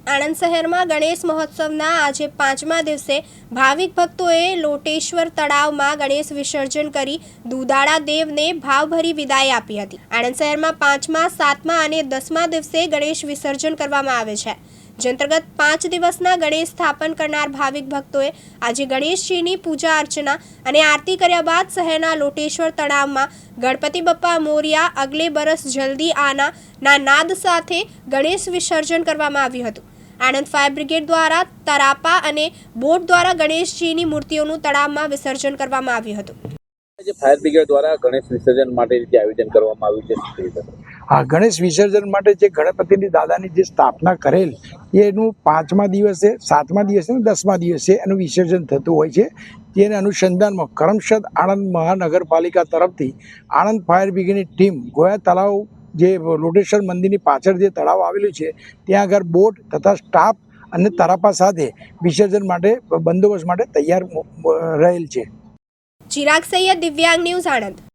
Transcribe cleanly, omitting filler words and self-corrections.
આણંદ શહેરમાં ગણેશ મહોત્સવના આજે 5મા દિવસે ભાવિક ભક્તોએ લોટેશ્વર તળાવમાં ગણેશ વિસર્જન કરી દુધાળા દેવને ભાવભરી વિદાય આપી હતી। આણંદ શહેરમાં 5મા, 7મા અને 10મા દિવસે ગણેશ વિસર્જન કરવામાં આવે છે, જે અંતર્ગત 5 દિવસના ગણેશ સ્થાપન કરનાર ભાવિક ભક્તોએ આજે ગણેશજીની પૂજા અર્ચના અને આરતી કર્યા બાદ શહેરના લોટેશ્વર તળાવમાં ગણપતિ બપ્પા મોરિયા અગલે બરસ જલ્દી આના ના નાદ સાથે ગણેશ વિસર્જન કરવામાં આવ્યું હતું। આણંદ ફાયર બ્રિગેડ દ્વારા તરાપા અને બોટ દ્વારા ગણેશજીની મૂર્તિઓનું તળાવમાં વિસર્જન કરવામાં આવ્યું હતું। ફાયર બ્રિગેડ દ્વારા ગણેશ વિસર્જન માટે જે આયોજન કરવામાં આવ્યું છે, હા, ગણેશ વિસર્જન માટે જે ગણપતિની દાદાની જે સ્થાપના કરેલ એનું 5મા દિવસે, 7મા દિવસે અને 10મા દિવસે એનું વિસર્જન થતું હોય છે। તેના અનુસંધાનમાં કરમસદ આણંદ મહાનગરપાલિકા તરફથી આણંદ ફાયર બ્રિગેડની ટીમ ગોયા તળાવ જે લોટેશ્વર મંદિરની પાછળ જે તળાવ આવેલું છે ત્યાં આગળ બોટ તથા સ્ટાફ અને તરાપા સાથે વિસર્જન માટે બંદોબસ્ત માટે તૈયાર રહેલ છે। ચિરાગ સૈયદ, દિવ્યાંગ ન્યૂઝ, આણંદ।